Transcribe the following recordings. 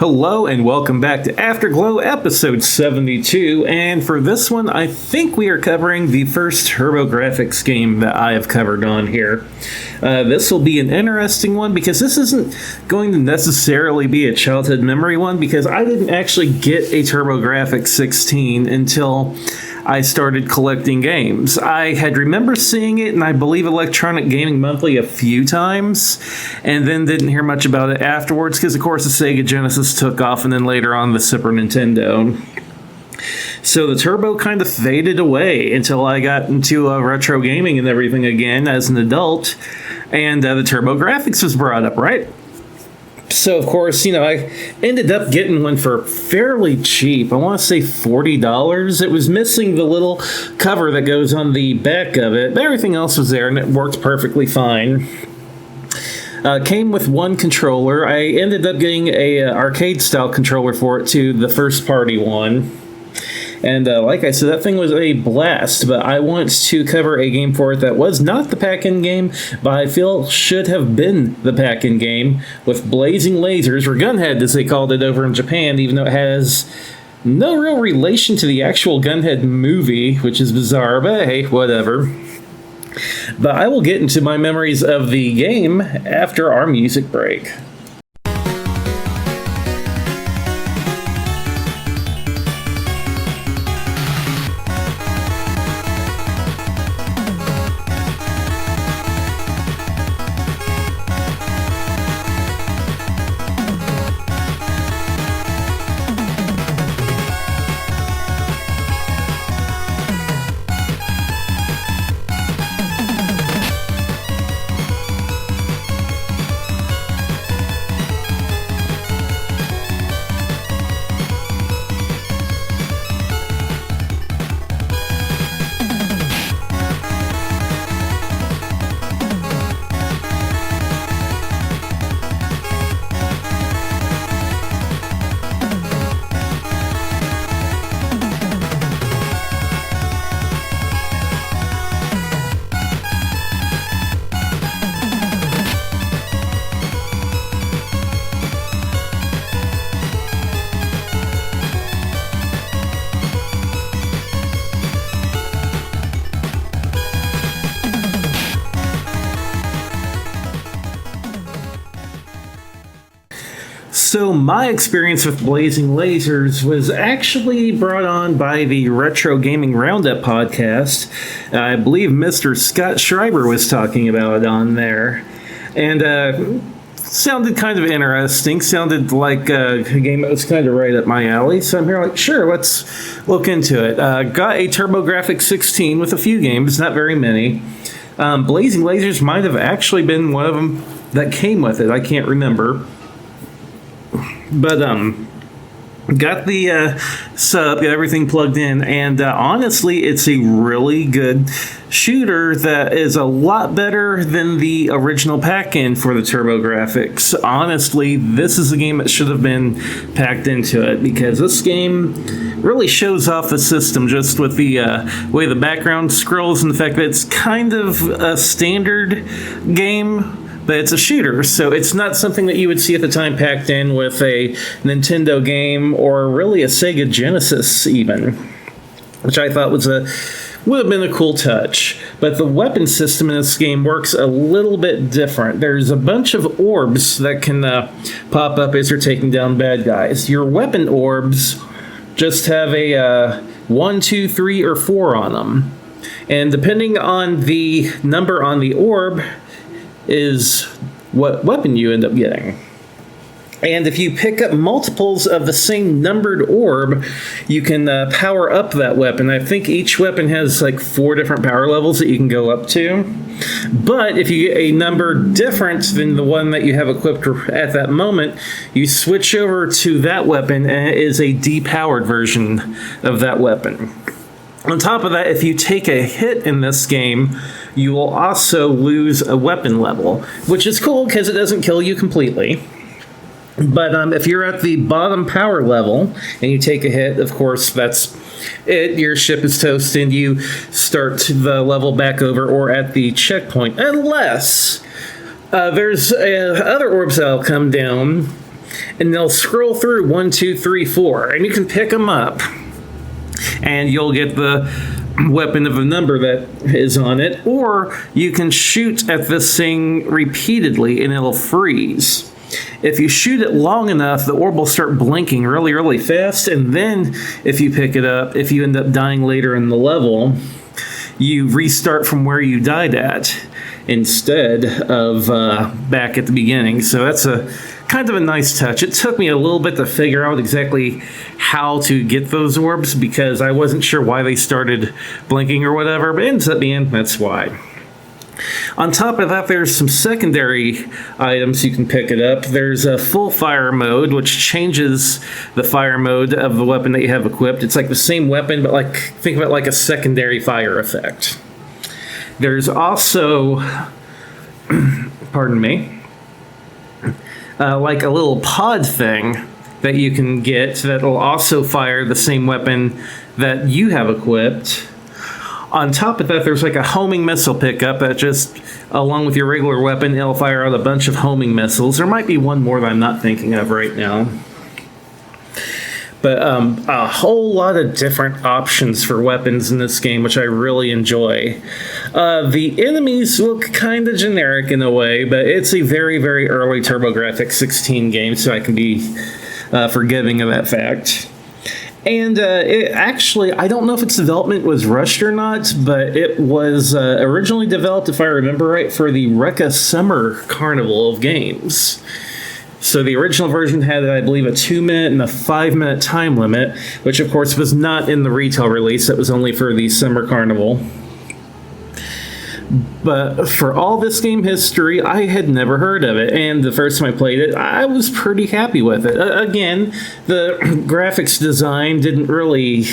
Hello and welcome back to Afterglow episode 72, and for this one I think we are covering the first TurboGrafx game that I have covered on here. This will be an interesting one because this isn't going to necessarily be a childhood memory one because I didn't actually get a TurboGrafx 16 until I started collecting games. I had remember seeing it in, I believe, Electronic Gaming Monthly a few times, and then didn't hear much about it afterwards because, of course, the Sega Genesis took off, and then later on the Super Nintendo. So the Turbo kind of faded away until I got into retro gaming and everything again as an adult, and the TurboGrafx was brought up, right? So, of course, I ended up getting one for fairly cheap. I want to say $40. It was missing the little cover that goes on the back of it, but everything else was there, and it worked perfectly fine. Came with one controller. I ended up getting a arcade-style controller for it, too, the first-party one. And like I said, that thing was a blast, but I want to cover a game for it that was not the pack-in game, but I feel should have been the pack-in game, with blazing lasers, or Gunhead as they called it over in Japan, even though it has no real relation to the actual Gunhead movie, which is bizarre, but hey, whatever. But I will get into my memories of the game after our music break. So my experience with Blazing Lasers was actually brought on by the Retro Gaming Roundup podcast. I believe Mr. Scott Schreiber was talking about it on there. And sounded kind of interesting. Sounded like a game that was kind of right up my alley. So I'm here like, sure, let's look into it. Got a TurboGrafx 16 with a few games, not very many. Blazing Lasers might have actually been one of them that came with it. I can't remember. But got the sub, got everything plugged in, and honestly, it's a really good shooter that is a lot better than the original pack-in for the TurboGrafx. Honestly, this is a game that should have been packed into it, because this game really shows off the system just with the way the background scrolls and the fact that it's kind of a standard game. But it's a shooter, so it's not something that you would see at the time packed in with a Nintendo game or really a Sega Genesis even, which I thought would have been a cool touch. But the weapon system in this game works a little bit different. There's a bunch of orbs that can pop up as you're taking down bad guys. Your weapon orbs just have a 1, 2, 3, or 4 on them. And depending on the number on the orb is what weapon you end up getting. And if you pick up multiples of the same numbered orb, you can power up that weapon. I think each weapon has like 4 different power levels that you can go up to. But if you get a number different than the one that you have equipped at that moment, you switch over to that weapon, and it is a depowered version of that weapon. On top of that, if you take a hit in this game, you will also lose a weapon level, which is cool because it doesn't kill you completely. But if you're at the bottom power level and you take a hit, of course, that's it. Your ship is toast and you start the level back over or at the checkpoint. Unless there's other orbs that'll come down and they'll scroll through 1, 2, 3, 4, and you can pick them up, and you'll get the weapon of a number that is on it, or you can shoot at this thing repeatedly and it'll freeze. If you shoot it long enough, the orb will start blinking really, really fast, and then if you pick it up, if you end up dying later in the level, you restart from where you died at instead of back at the beginning. So that's a kind of a nice touch. It took me a little bit to figure out exactly how to get those orbs because I wasn't sure why they started blinking or whatever, but it ends up being that's why. On top of that, there's some secondary items you can pick it up. There's a full fire mode, which changes the fire mode of the weapon that you have equipped. It's like the same weapon, but like think of it like a secondary fire effect. There's also, pardon me, like a little pod thing that you can get that will also fire the same weapon that you have equipped. On top of that, there's like a homing missile pickup that just, along with your regular weapon, it'll fire out a bunch of homing missiles. There might be one more that I'm not thinking of right now. But a whole lot of different options for weapons in this game, which I really enjoy. The enemies look kind of generic in a way, but it's a very, very early TurboGrafx 16 game, so I can be forgiving of that fact. And it actually, I don't know if its development was rushed or not, but it was originally developed, if I remember right, for the Recca Summer Carnival of games. So the original version had, I believe, a 2-minute and a 5-minute time limit, which of course was not in the retail release. It was only for the Summer Carnival. But for all this game history, I had never heard of it, and the first time I played it, I was pretty happy with it. Again, the graphics design didn't really,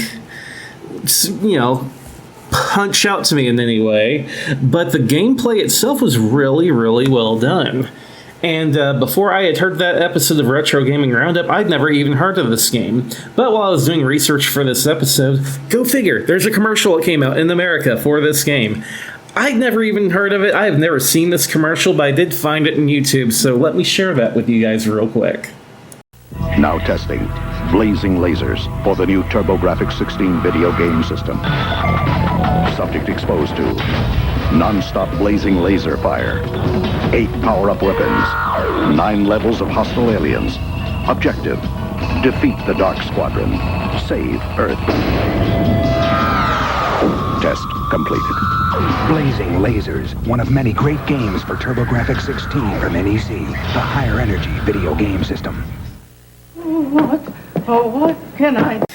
punch out to me in any way, but the gameplay itself was really, really well done. And before I had heard that episode of Retro Gaming Roundup, I'd never even heard of this game. But while I was doing research for this episode, go figure, there's a commercial that came out in America for this game. I'd never even heard of it. I have never seen this commercial, but I did find it on YouTube, so let me share that with you guys real quick. Now testing blazing lasers for the new TurboGrafx 16 video game system. Subject exposed to non-stop blazing laser fire, 8 power-up weapons, 9 levels of hostile aliens. Objective: defeat the Dark Squadron, save Earth. Test completed. Blazing Lasers, one of many great games for TurboGrafx 16 from NEC, the higher energy video game system. What can I do?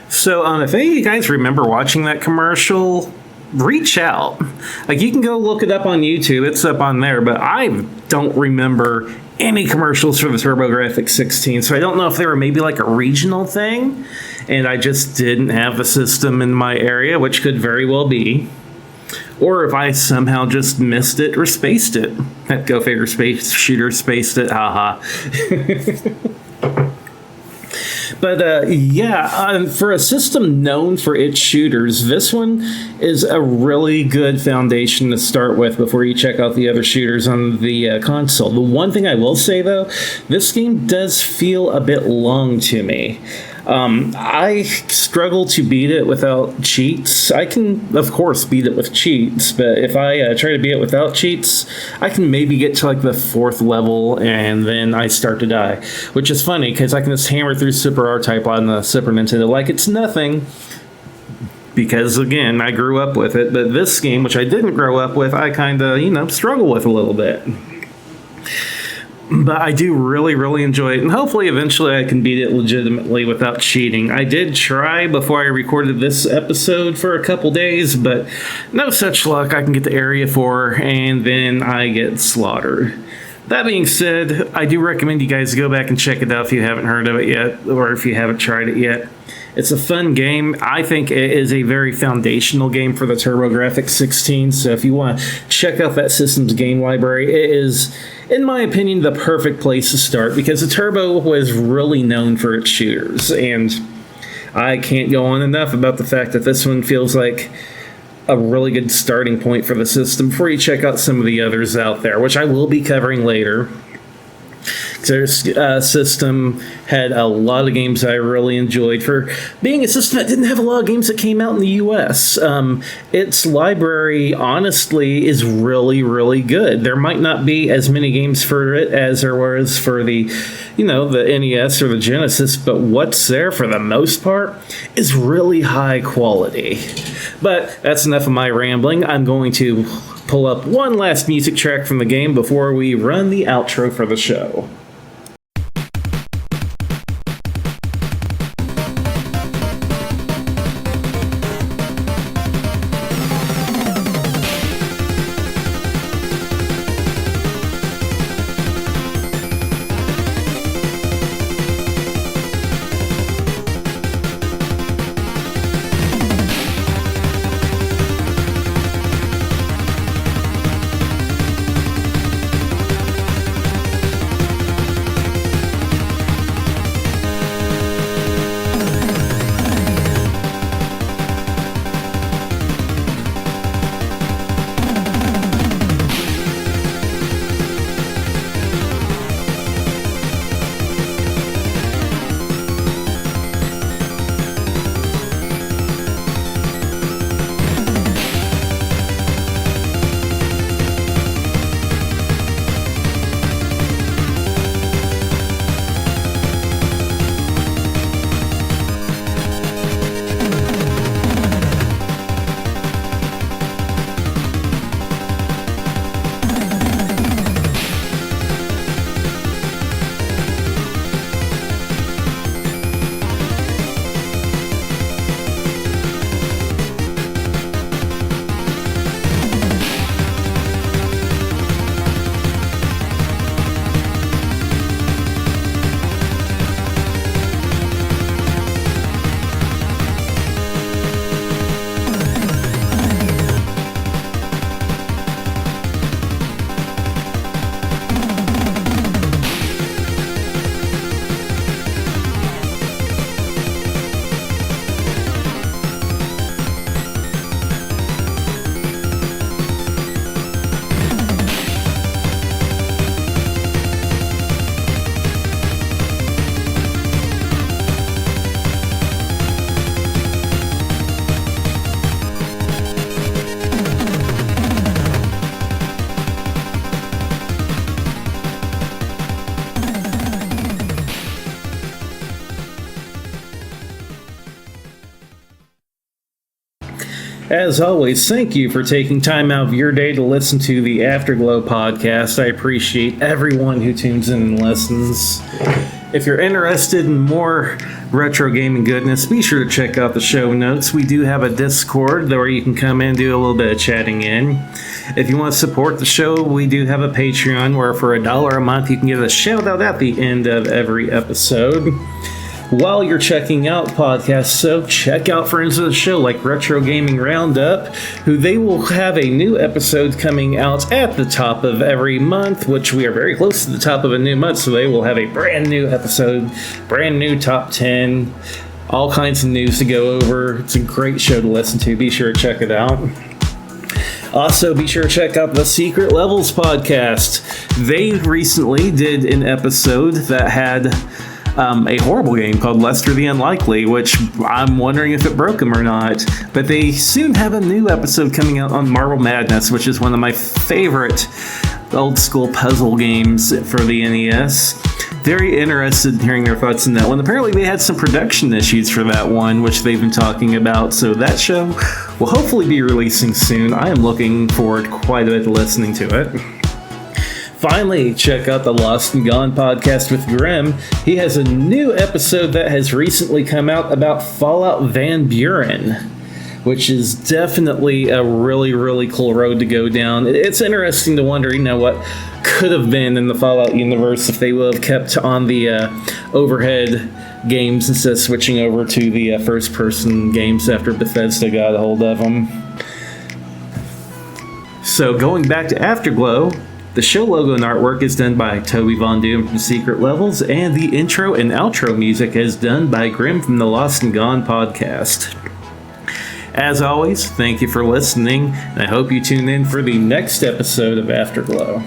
So, if any of you guys remember watching that commercial, reach out. Like, you can go look it up on YouTube. It's up on there, but I don't remember any commercials for the TurboGrafx 16, so I don't know if they were maybe like a regional thing, and I just didn't have the system in my area, which could very well be. Or if I somehow just missed it or spaced it. Go figure, space shooter spaced it, haha. But for a system known for its shooters, this one is a really good foundation to start with before you check out the other shooters on the console. The one thing I will say, though, this game does feel a bit long to me. I struggle to beat it without cheats. I can, of course, beat it with cheats, but if I try to beat it without cheats, I can maybe get to like the 4th level and then I start to die. Which is funny, because I can just hammer through Super R-Type on the Super Nintendo like it's nothing. Because, again, I grew up with it, but this game, which I didn't grow up with, I kind of, struggle with a little bit. But I do really, really enjoy it, and hopefully eventually I can beat it legitimately without cheating. I did try before I recorded this episode for a couple days, but no such luck. I can get to Area 4, and then I get slaughtered. That being said, I do recommend you guys go back and check it out if you haven't heard of it yet, or if you haven't tried it yet. It's a fun game. I think it is a very foundational game for the TurboGrafx 16, so if you want to check out that system's game library, it is, in my opinion, the perfect place to start, because the Turbo was really known for its shooters, and I can't go on enough about the fact that this one feels like a really good starting point for the system before you check out some of the others out there, which I will be covering later. system had a lot of games I really enjoyed. For being a system that didn't have a lot of games that came out in the US, its library honestly is really, really good. There might not be as many games for it as there was for the NES or the Genesis, but what's there for the most part is really high quality. But that's enough of my rambling. I'm going to pull up one last music track from the game before we run the outro for the show. As always, thank you for taking time out of your day to listen to the Afterglow podcast. I appreciate everyone who tunes in and listens. If you're interested in more retro gaming goodness, be sure to check out the show notes. We do have a Discord where you can come in and do a little bit of chatting in. If you want to support the show, we do have a Patreon where for $1 a month you can get a shout out at the end of every episode. While you're checking out podcasts, so check out friends of the show like Retro Gaming Roundup, who they will have a new episode coming out at the top of every month, which we are very close to the top of a new month, so they will have a brand new episode, brand new top 10, all kinds of news to go over. It's a great show to listen to. Be sure to check it out. Also, be sure to check out the Secret Levels podcast. They recently did an episode that had a horrible game called Lester the Unlikely, which I'm wondering if it broke them or not. But they soon have a new episode coming out on Marble Madness, which is one of my favorite old school puzzle games for the NES. Very interested in hearing their thoughts on that one. Apparently they had some production issues for that one, which they've been talking about, so that show will hopefully be releasing soon. I am looking forward quite a bit to listening to it. Finally, check out the Lost and Gone podcast with Grim. He has a new episode that has recently come out about Fallout Van Buren, which is definitely a really, really cool road to go down. It's interesting to wonder, what could have been in the Fallout universe if they would have kept on the overhead games instead of switching over to the first-person games after Bethesda got a hold of them. So going back to Afterglow, the show logo and artwork is done by TobyVonDoom from Secret Levels, and the intro and outro music is done by Grim from the Lost and Gone podcast. As always, thank you for listening, and I hope you tune in for the next episode of Afterglow.